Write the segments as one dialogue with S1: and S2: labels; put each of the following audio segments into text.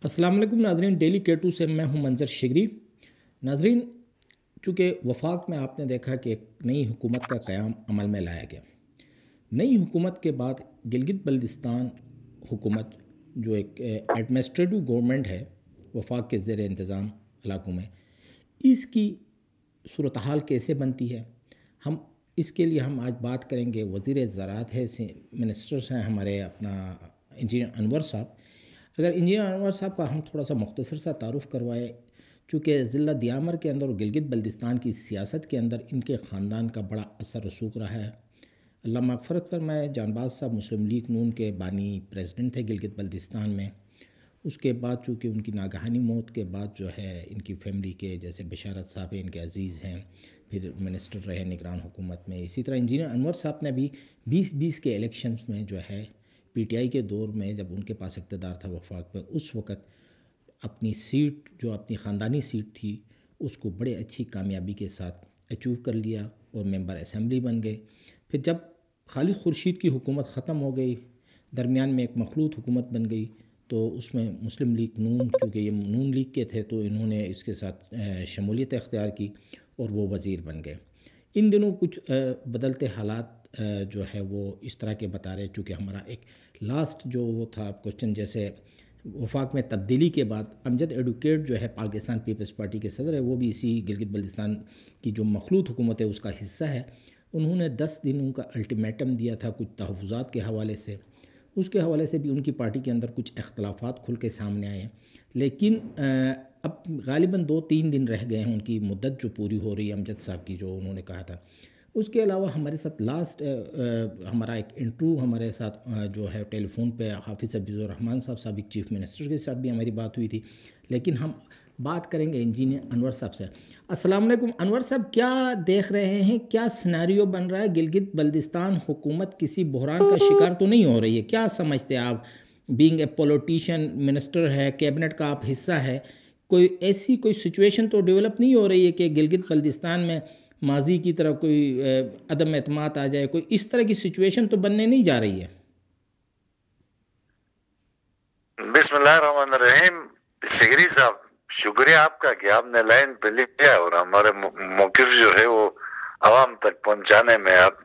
S1: السلام علیکم ناظرین، ڈیلی K2 سے میں ہوں منظر شگری۔ ناظرین، چونکہ وفاق میں آپ نے دیکھا کہ ایک نئی حکومت کا قیام عمل میں لایا گیا۔ نئی حکومت کے بعد گلگت بلتستان حکومت جو ایک ایڈمنسٹریٹو گورنمنٹ ہے وفاق کے زیر انتظام علاقوں میں، اس کی صورتحال کیسے بنتی ہے، اس کے لیے ہم آج بات کریں گے۔ وزیر زراعت ہے، منسٹرز ہیں ہمارے اپنا انجینئر انور صاحب۔ اگر انجینئر انور صاحب کا ہم تھوڑا سا مختصر سا تعارف کروائے، چونکہ ضلع دیامر کے اندر اور گلگت بلتستان کی سیاست کے اندر ان کے خاندان کا بڑا اثر رسوخ رہا ہے۔ اللہ مغفرت فرمائے، جان باز صاحب مسلم لیگ نون کے بانی پریزیڈنٹ تھے گلگت بلتستان میں۔ اس کے بعد چونکہ ان کی ناگہانی موت کے بعد جو ہے ان کی فیملی کے جیسے بشارت صاحب ہیں، ان کے عزیز ہیں، پھر منسٹر رہے نگران حکومت میں۔ اسی طرح انجینئر انور صاحب نے بھی 2020 کے الیکشنز میں جو ہے پی ٹی آئی کے دور میں جب ان کے پاس اقتدار تھا وفاق میں، اس وقت اپنی سیٹ جو اپنی خاندانی سیٹ تھی اس کو بڑے اچھی کامیابی کے ساتھ اچیو کر لیا اور ممبر اسمبلی بن گئے۔ پھر جب خالد خورشید کی حکومت ختم ہو گئی، درمیان میں ایک مخلوط حکومت بن گئی، تو اس میں مسلم لیگ نون، کیونکہ یہ نون لیگ کے تھے تو انہوں نے اس کے ساتھ شمولیت اختیار کی اور وہ وزیر بن گئے۔ ان دنوں کچھ بدلتے حالات جو ہے وہ اس طرح کے بتا رہے، چونکہ ہمارا ایک لاسٹ جو وہ تھا کوشچن، جیسے وفاق میں تبدیلی کے بعد امجد ایڈوکیٹ جو ہے پاکستان پیپلز پارٹی کے صدر ہے، وہ بھی اسی گلگت بلتستان کی جو مخلوط حکومت ہے اس کا حصہ ہے۔ انہوں نے 10 دنوں کا الٹیمیٹم دیا تھا کچھ تحفظات کے حوالے سے۔ اس کے حوالے سے بھی ان کی پارٹی کے اندر کچھ اختلافات کھل کے سامنے آئے، لیکن اب غالباً 2-3 دن رہ گئے ہیں ان کی مدت جو پوری ہو رہی ہے امجد صاحب کی، جو انہوں نے کہا تھا۔ اس کے علاوہ ہمارے ساتھ لاسٹ ہمارا ایک انٹرویو ہمارے ساتھ جو ہے ٹیلی فون پہ حافظ عبد الرحمن صاحب سابق چیف منسٹر کے ساتھ بھی ہماری بات ہوئی تھی، لیکن ہم بات کریں گے انجینئر انور صاحب سے۔ السلام علیکم انور صاحب، کیا دیکھ رہے ہیں، کیا سیناریو بن رہا ہے؟ گلگت بلتستان حکومت کسی بحران کا شکار تو نہیں ہو رہی ہے؟ کیا سمجھتے ہیں آپ، بینگ اے پولیٹیشین، منسٹر ہے، کیبنٹ کا آپ حصہ ہے، کوئی ایسی کوئی سچویشن تو ڈیولپ نہیں ہو رہی ہے کہ گلگت بلتستان میں ماضی کی طرح کوئی عدم اعتماد آ جائے؟ کوئی اس طرح کی سچویشن تو بننے نہیں جا رہی ہے؟
S2: بسم اللہ الرحمن الرحیم۔ شگری صاحب، شکریہ آپ کا کہ آپ نے لائن پہ لیا اور ہمارے موقف جو ہے وہ عوام تک پہنچانے میں آپ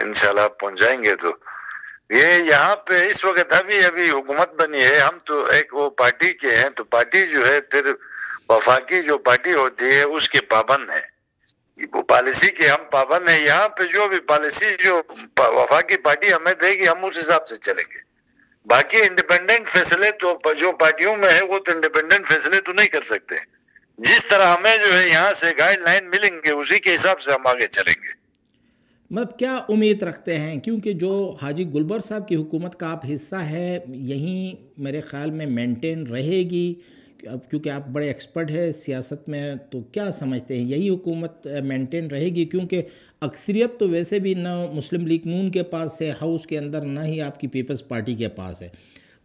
S2: انشاءاللہ پہنچائیں گے۔ تو یہ یہاں پہ اس وقت ابھی حکومت بنی ہے، ہم تو ایک وہ پارٹی کے ہیں، تو پارٹی جو ہے پھر وفاقی جو پارٹی ہوتی ہے اس کے پابند ہے، وہ پالیسی کے ہم پابند ہیں۔ یہاں پہ جو بھی پالیسی جو وفاقی پارٹی ہمیں دے گی ہم اس حساب سے چلیں گے۔ باقی انڈیپینڈنٹ فیصلے تو جو پارٹیوں میں ہے وہ تو انڈیپینڈنٹ فیصلے تو نہیں کر سکتے، جس طرح ہمیں جو ہے یہاں سے گائیڈ لائن ملیں گے اسی کے حساب سے ہم آگے چلیں گے۔
S1: مطلب کیا امید رکھتے ہیں؟ کیونکہ جو حاجی گلبر صاحب کی حکومت کا آپ حصہ ہے، یہیں میرے خیال میں مینٹین رہے گی، کیونکہ آپ بڑے ایکسپرٹ ہیں سیاست میں، تو کیا سمجھتے ہیں یہی حکومت مینٹین رہے گی؟ کیونکہ اکثریت تو ویسے بھی نہ مسلم لیگ نون کے پاس ہے ہاؤس کے اندر، نہ ہی آپ کی پیپلز پارٹی کے پاس ہے۔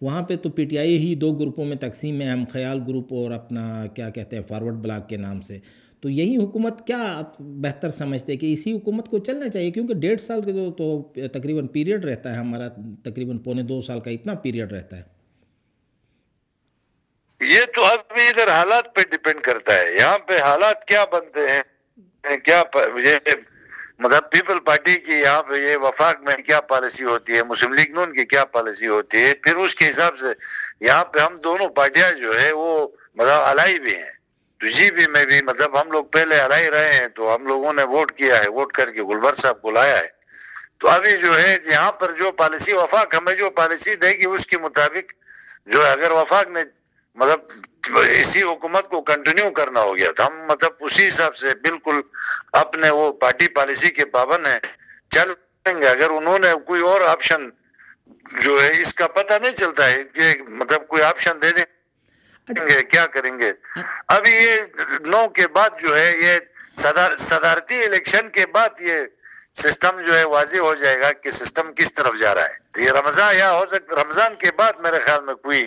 S1: وہاں پہ تو پی ٹی آئی ہی 2 گروپوں میں تقسیم ہے، ہم خیال گروپ اور اپنا کیا کہتے ہیں فارورڈ بلاک کے نام سے۔ تو یہی حکومت کیا آپ بہتر سمجھتے ہیں کہ اسی حکومت کو چلنا چاہیے؟ کیونکہ 1.5 سال کے تو تقریباً پیریڈ رہتا ہے ہمارا، تقریباً 1.25 سال کا اتنا پیریڈ رہتا ہے۔
S2: یہ تو ابھی ادھر حالات پہ ڈیپینڈ کرتا ہے، یہاں پہ حالات کیا بنتے ہیں، کیا یہ مطلب پیپل پارٹی کی یہاں پہ یہ وفاق میں کیا پالیسی ہوتی ہے، مسلم لیگ نون کی کیا پالیسی ہوتی ہے، پھر اس کے حساب سے یہاں پہ ہم دونوں پارٹیاں جو ہے وہ مطلب الائی بھی ہیں۔ تو جی بھی میں بھی مطلب ہم لوگ پہلے الائی رہے ہیں، تو ہم لوگوں نے ووٹ کیا ہے، ووٹ کر کے گلبر صاحب کو لایا ہے۔ تو ابھی جو ہے یہاں پر جو پالیسی وفاق ہمیں جو پالیسی دے گی اس کے مطابق جو ہے، اگر وفاق نے مطلب اسی حکومت کو کنٹینیو کرنا ہو گیا تو ہم مطلب اسی حساب سے بالکل اپنے وہ پارٹی پالیسی کے پابند ہیں، چلیں گے۔ اگر انہوں نے کوئی اور آپشن جو ہے اس کا پتہ نہیں چلتا ہے کہ مطلب کوئی آپشن دے دیں گے، کیا کریں گے۔ ابھی یہ 9 کے بعد جو ہے یہ صدارتی الیکشن کے بعد یہ سسٹم جو ہے واضح ہو جائے گا کہ سسٹم کس طرف جا رہا ہے۔ یہ رمضان یا ہو سکتا رمضان کے بعد میرے خیال میں کوئی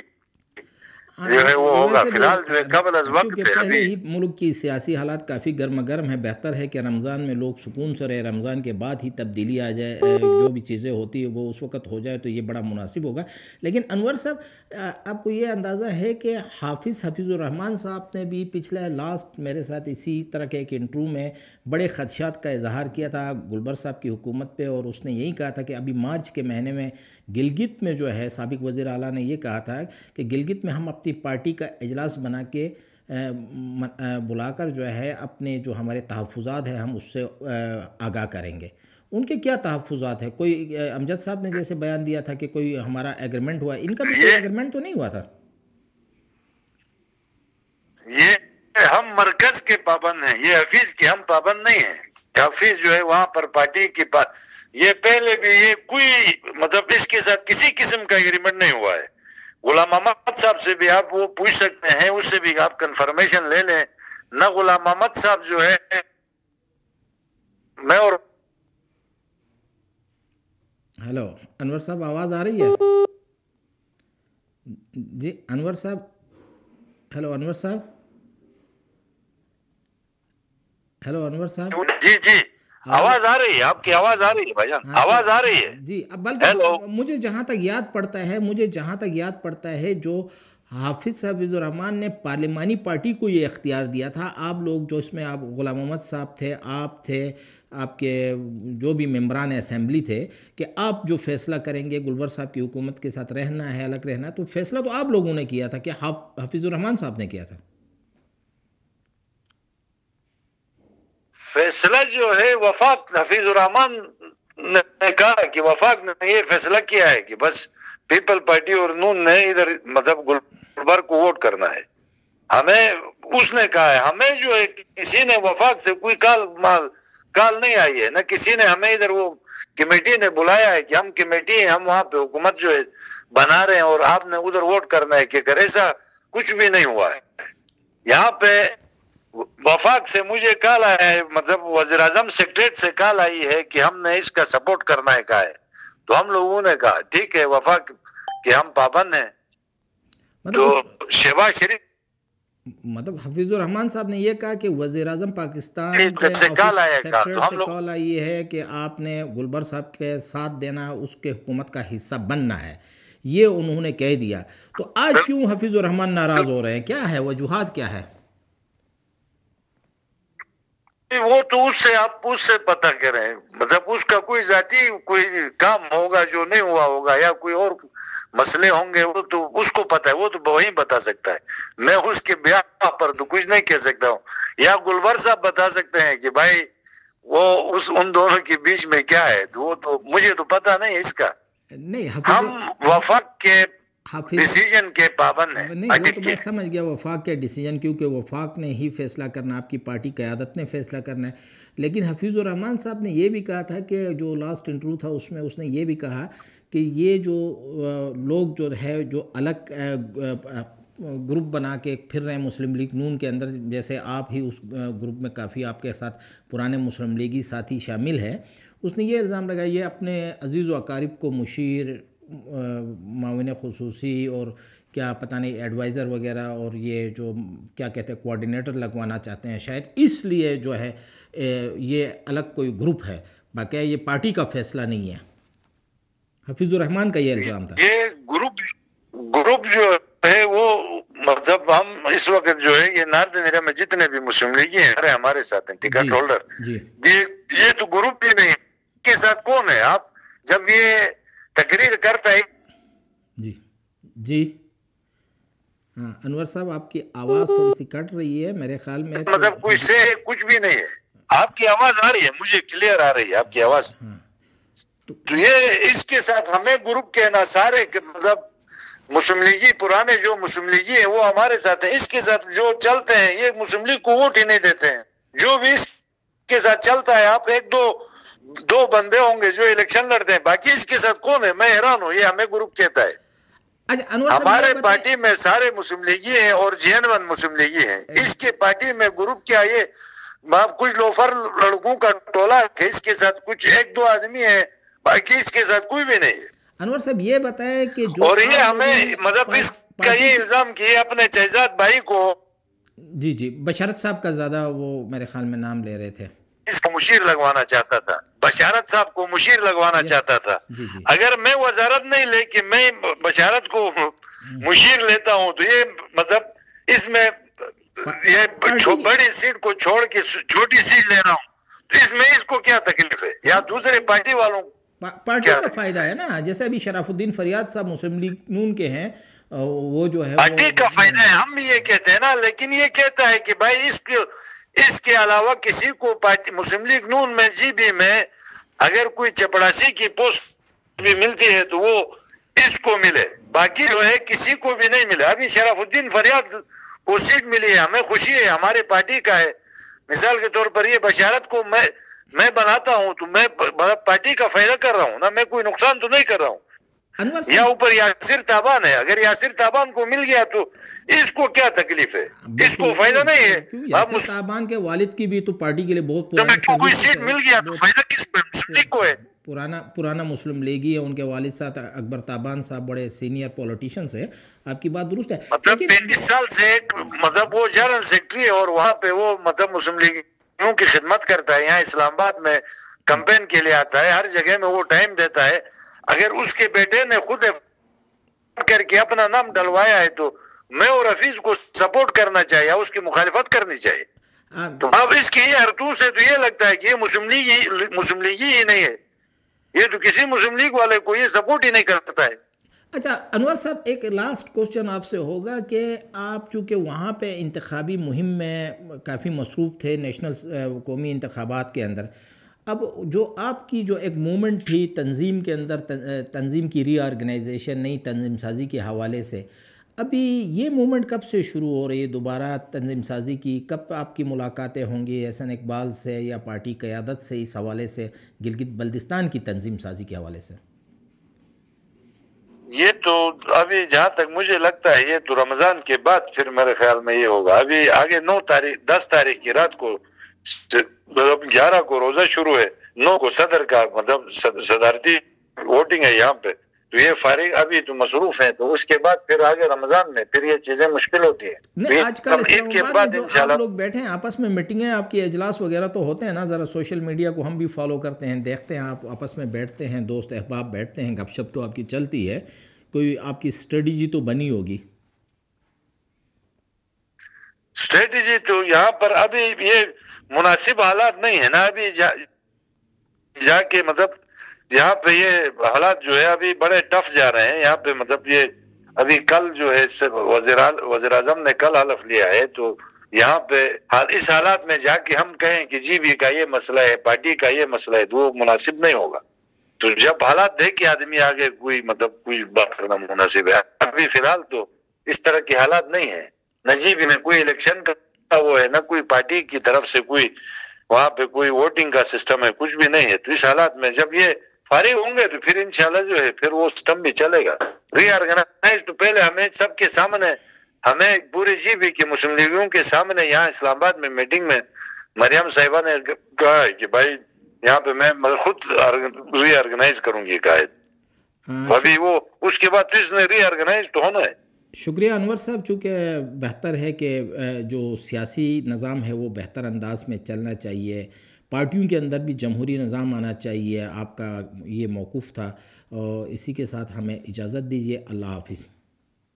S2: جو ہے وہ ہوگا. فی الحال جو ہے قبل از وقت ہے.
S1: پہلے ہی ملک کی سیاسی حالات کافی گرم گرم ہے. بہتر ہے کہ رمضان میں لوگ سکون سے رہے, رمضان کے بعد ہی تبدیلی آ جائے, جو بھی چیزیں ہوتی ہے وہ اس وقت ہو جائے تو یہ بڑا مناسب ہوگا. لیکن انور صاحب, آپ کو یہ اندازہ ہے کہ حافظ الرحمان صاحب نے بھی پچھلے لاسٹ میرے ساتھ اسی طرح کے ایک انٹرویو میں بڑے خدشات کا اظہار کیا تھا گلبر صاحب کی حکومت پہ, اور اس نے یہی کہا تھا کہ ابھی مارچ کے مہینے میں گلگت میں جو ہے سابق وزیر اعلیٰ نے یہ کہا تھا کہ گلگت میں ہم اپنی پارٹی کا اجلاس بنا کے بلا کر جو ہے اپنے جو ہمارے تحفظات ہیں ہم اس سے آگاہ کریں گے. ان کے کیا تحفظات ہیں؟ کوئی امجد صاحب نے جیسے بیان دیا تھا کہ کوئی ہمارا ایگریمنٹ ہوا, ان کا بھی کوئی ایگریمنٹ تو نہیں ہوا تھا.
S2: یہ ہم مرکز کے پابند ہیں, یہ حفیظ کے ہم پابند نہیں ہیں. حفیظ جو ہے وہاں پر پارٹی کی یہ پہلے بھی یہ کوئی مطلب اس کے ساتھ کسی قسم کا ایگریمنٹ نہیں ہوا ہے. غلام محمد صاحب سے بھی آپ وہ پوچھ سکتے ہیں, اس سے بھی آپ کنفرمیشن لے لیں. نہ غلام محمد صاحب جو ہے میں اور
S1: ہیلو انور صاحب آواز آ رہی ہے؟ جی انور صاحب, ہیلو انور صاحب, ہیلو انور صاحب.
S2: جی جی آواز آ رہی ہے, آپ کی آواز آ رہی ہے بھائی جان, آواز آ رہی ہے
S1: جی. اب بلکہ مجھے جہاں تک یاد پڑتا ہے جو حافظ حفیظ الرحمان نے پارلیمانی پارٹی کو یہ اختیار دیا تھا, آپ لوگ جو اس میں آپ غلام محمد صاحب تھے, آپ تھے, آپ کے جو بھی ممبران اسمبلی تھے, کہ آپ جو فیصلہ کریں گے گلبر صاحب کی حکومت کے ساتھ رہنا ہے الگ رہنا, تو فیصلہ تو آپ لوگوں نے کیا تھا کہ حافظ الرحمان صاحب نے کیا تھا.
S2: فیصلہ جو ہے وفاق حفیظ الرحمان نے کہا کہ وفاق نے یہ فیصلہ کیا ہے کہ بس پیپل پارٹی اور نون نے ادھر مطلب گلبر کو ووٹ کرنا ہے. ہمیں اس نے کہا ہے, ہمیں جو ہے کسی نے وفاق سے کوئی کال نہیں آئی ہے, نہ کسی نے ہمیں ادھر وہ کمیٹی نے بلایا ہے کہ ہم کمیٹی ہیں, ہم وہاں پہ حکومت جو ہے بنا رہے ہیں اور آپ نے ادھر ووٹ کرنا ہے کہ ایسا کچھ بھی نہیں ہوا ہے. یہاں پہ وفاق سے مجھے کال آیا ہے, مطلب وزیر اعظم سیکریٹریٹ سے کال آئی ہے کہ ہم نے اس کا سپورٹ کرنا ہے کہا ہے, تو ہم لوگوں نے کہا ٹھیک ہے وفاق کہ ہم پابند ہیں. تو شہباز شریف
S1: مطلب حفیظ الرحمان صاحب نے یہ کہا کہ وزیر اعظم پاکستان
S2: سے کال آیا ہے,
S1: کال آئی ہے کہ آپ نے گلبر صاحب کے ساتھ دینا, اس کے حکومت کا حصہ بننا ہے, یہ انہوں نے کہہ دیا. تو آج کیوں حفیظ الرحمان ناراض ہو رہے ہیں, کیا ہے وجوہات, کیا ہے؟
S2: وہ تو آپ اس سے پتہ کریں, مطلب اس کا کوئی ذاتی کوئی کام ہوگا جو نہیں ہوا ہوگا یا کوئی اور مسئلے ہوں گے, وہ تو اس کو پتہ ہے, وہ تو وہی بتا سکتا ہے. میں اس کے بیان پر تو کچھ نہیں کہہ سکتا ہوں, یا گلبر صاحب بتا سکتے ہیں کہ بھائی وہ ان دونوں کے بیچ میں کیا ہے, وہ تو مجھے تو پتہ نہیں اس کا. ہم وفاق کے ڈیسیجن کے پابند ہیں.
S1: نہیں وہ تو میں سمجھ گیا وفاق کے ڈیسیجن, کیونکہ وفاق نے ہی فیصلہ کرنا, آپ کی پارٹی قیادت نے فیصلہ کرنا ہے. لیکن حفیظ الرحمان صاحب نے یہ بھی کہا تھا کہ جو لاسٹ انٹرویو تھا اس میں اس نے یہ بھی کہا کہ یہ جو لوگ جو ہے جو الگ گروپ بنا کے پھر رہے ہیں مسلم لیگ نون کے اندر, جیسے آپ ہی اس گروپ میں کافی آپ کے ساتھ پرانے مسلم لیگی ساتھی شامل ہیں, اس نے یہ الزام لگایا یہ اپنے عزیز و اقارب کو مشیر, معاون خصوصی اور کیا پتہ نہیں ایڈوائزر وغیرہ اور یہ جو کیا کہتے ہیں کوارڈینیٹر لگوانا چاہتے ہیں, شاید اس لیے جو ہے یہ الگ کوئی گروپ ہے, باقی یہ پارٹی کا فیصلہ نہیں ہے. حفیظ الرحمان کا یہ الزام تھا.
S2: یہ گروپ جو ہے وہ مطلب ہم اس وقت جو ہے یہ نارتھ انڈیا میں جتنے بھی مسلم لیگی ہیں ہمارے ساتھ ہیں ٹکٹ ہولڈر, یہ تو گروپ بھی نہیں, کے ساتھ کون ہے؟ آپ جب یہ تقریر کرتا ہے.
S1: جی ہاں انور صاحب آپ کی آواز تھوڑی سی کٹ رہی ہے میرے خیال میں,
S2: مطلب کوئی سے کچھ بھی نہیں ہے. آپ کی آواز آ رہی ہے, مجھے کلیئر آ رہی ہے آپ کی آواز. تو یہ اس کے ساتھ ہمیں گروپ کہنا, سارے مطلب مسلم لیگی پرانے جو مسلم لیگی ہیں وہ ہمارے ساتھ ہیں, اس کے ساتھ جو چلتے ہیں یہ مسلم لیگ کو ووٹ ہی نہیں دیتے ہیں. جو بھی اس کے ساتھ چلتا ہے, آپ ایک دو بندے ہوں گے جو الیکشن لڑتے ہیں, باقی اس کے ساتھ کون ہے؟ میں حیران ہوں, یہ ہمیں گروپ کہتا ہے. ہمارے پارٹی میں سارے مسلم لیگی ہیں اور جین مسلم لیگی ہیں, اس کے پارٹی میں گروپ کیا, یہ کچھ لوفر لڑکوں کا ٹولہ ہے, اس کے ساتھ کچھ ایک دو آدمی ہیں, باقی اس کے ساتھ کوئی بھی نہیں ہے.
S1: انور صاحب یہ بتائیں کہ جو
S2: اور یہ ہمیں مطلب اس کا یہ الزام کیا اپنے شہزاد بھائی کو،
S1: جی جی، بشارت صاحب کا زیادہ وہ میرے خیال میں نام لے رہے تھے،
S2: اس کو مشیر لگوانا چاہتا تھا، بشارت صاحب کو مشیر لگوانا چاہتا تھا۔
S1: جی جی،
S2: اگر میں وزارت نہیں لے کے میں بشارت کو مشیر لیتا ہوں تو یہ مطلب اس میں یہ بڑی سیٹ کو چھوڑ کے چھوٹی سیٹ لے رہا ہوں، تو اس میں اس کو کیا تکلیف ہے؟ یا دوسرے پارٹی والوں
S1: پارٹی کا فائدہ ہے نا، جیسے ابھی شراف الدین فریاد صاحب مسلم لیگ نون کے ہیں، وہ جو ہے
S2: پارٹی کا فائدہ ہے، ہم بھی یہ کہتے ہیں نا، لیکن یہ کہتا ہے کہ بھائی اس کے علاوہ کسی کو پارٹی مسلم لیگ نون میں جی بی میں اگر کوئی چپڑاسی کی پوسٹ بھی ملتی ہے تو وہ اس کو ملے، باقی جو ہے کسی کو بھی نہیں ملے۔ ابھی شراف الدین فریاد کو سیٹ ملی ہے، ہمیں خوشی ہے، ہمارے پارٹی کا ہے۔ مثال کے طور پر یہ بشارت کو میں بناتا ہوں تو میں پارٹی کا فائدہ کر رہا ہوں نا، میں کوئی نقصان تو نہیں کر رہا ہوں۔ یا اوپر یاسر تابان ہے، اگر یاسر تابان کو مل گیا تو اس کو کیا تکلیف ہے؟ اس کو فائدہ نہیں ہے۔
S1: یاسر تابان کے والد کی بھی تو پارٹی کے لیے بہت
S2: کوئی سیٹ مل گیا تو فائدہ کس کو ہے؟ مسلم لیگ کو ہے۔
S1: پرانا مسلم لیگی ہے، ان کے والد صاحب اکبر تابان صاحب بڑے سینئر پولیٹیشنز ہیں، آپ کی بات درست ہے۔
S2: مطلب 35 سال سے مطلب وہ جنرل سیکرٹری ہے اور وہاں پہ وہ مطلب مسلم لیگیوں کی خدمت کرتا ہے، یہاں اسلام آباد میں کمپین کے لیے آتا ہے، ہر جگہ میں وہ ٹائم دیتا ہے۔ اگر اس کے بیٹے نے خود کر کے اپنا نام ڈلوایا ہے تو میں اور حفیظ کو سپورٹ کرنا چاہیے یا اس کی مخالفت کرنی چاہیے۔ تو اب اس کی ہرتو سے تو یہ لگتا ہے کہ یہ مسلم لیگی ہی نہیں ہے، یہ تو کسی مسلم لیگ والے کو یہ سپورٹ ہی نہیں کرتا ہے۔
S1: اچھا انور صاحب، ایک لاسٹ کوسچن آپ سے ہوگا کہ آپ چونکہ وہاں پہ انتخابی مہم میں کافی مصروف تھے، نیشنل قومی انتخابات کے اندر، اب جو آپ کی جو ایک مومنٹ تھی تنظیم کے اندر، تنظیم کی ری آرگنائزیشن، نئی تنظیم سازی کے حوالے سے، ابھی یہ مومنٹ کب سے شروع ہو رہی ہے دوبارہ تنظیم سازی کی؟ کب آپ کی ملاقاتیں ہوں گی احسن اقبال سے یا پارٹی قیادت سے اس حوالے سے، گلگت بلتستان کی تنظیم سازی کے حوالے سے؟
S2: یہ تو ابھی جہاں تک مجھے لگتا ہے یہ تو رمضان کے بعد پھر میرے خیال میں یہ ہوگا۔ ابھی آگے 10 تاریخ کی رات کو 11 کو روزہ شروع ہے، 9 کو صدر کا مطلب صدارتی ووٹنگ ہے یہاں پہ، تو یہ فارغ ابھی تو مصروف ہیں، تو اس کے بعد پھر آگے رمضان میں پھر یہ چیزیں مشکل ہوتی ہیں۔
S1: آج کل عید کے بعد انشاءاللہ آپ لوگ بیٹھے ہیں آپس میں، میٹنگیں، آپ کی اجلاس وغیرہ تو ہوتے ہیں نا، ذرا سوشل میڈیا کو ہم بھی فالو کرتے ہیں، دیکھتے ہیں آپ آپس میں بیٹھتے ہیں، دوست احباب بیٹھتے ہیں، گپ شپ تو آپ کی چلتی ہے، کوئی آپ کی اسٹریٹجی تو بنی ہوگی؟
S2: اسٹریٹجی تو یہاں پر ابھی یہ مناسب حالات نہیں ہے نا، ابھی جا کے مطلب یہاں پہ یہ حالات جو ہے ابھی بڑے ٹف جا رہے ہیں یہاں پہ، مطلب یہ ابھی کل جو ہے وزیر اعظم نے کل حلف لیا ہے، تو یہاں پہ اس حالات میں جا کے ہم کہیں کہ جی بی کا یہ مسئلہ ہے، پارٹی کا یہ مسئلہ ہے، تو وہ مناسب نہیں ہوگا۔ تو جب حالات دیکھ کے آدمی آگے کوئی بات کرنا مناسب ہے۔ ابھی فی الحال تو اس طرح کے حالات نہیں ہیں، نہ جی بی میں کوئی الیکشن کا وہ ہے، نہ کوئی پارٹی کی طرف سے کوئی وہاں پہ کوئی ووٹنگ کا سسٹم ہے، کچھ بھی نہیں ہے۔ تو اس حالات میں جب یہ فارغ ہوں گے تو پھر انشاءاللہ جو ہے پھر وہ سسٹم بھی چلے گا۔ ری آرگنائز تو پہلے ہمیں سب کے سامنے، ہمیں پورے جی بی کے مسلم لیگیوں کے سامنے یہاں اسلام آباد میں میٹنگ میں مریم صاحبہ نے کہا ہے کہ بھائی یہاں پہ میں خود ری آرگنائز کروں گی قائد، ابھی وہ اس کے بعد تو اس نے ری آرگنائز تو ہونا ہے۔
S1: شکریہ انور صاحب، چونکہ بہتر ہے کہ جو سیاسی نظام ہے وہ بہتر انداز میں چلنا چاہیے، پارٹیوں کے اندر بھی جمہوری نظام آنا چاہیے، آپ کا یہ موقف تھا، اور اسی کے ساتھ ہمیں اجازت دیجیے، اللہ حافظ۔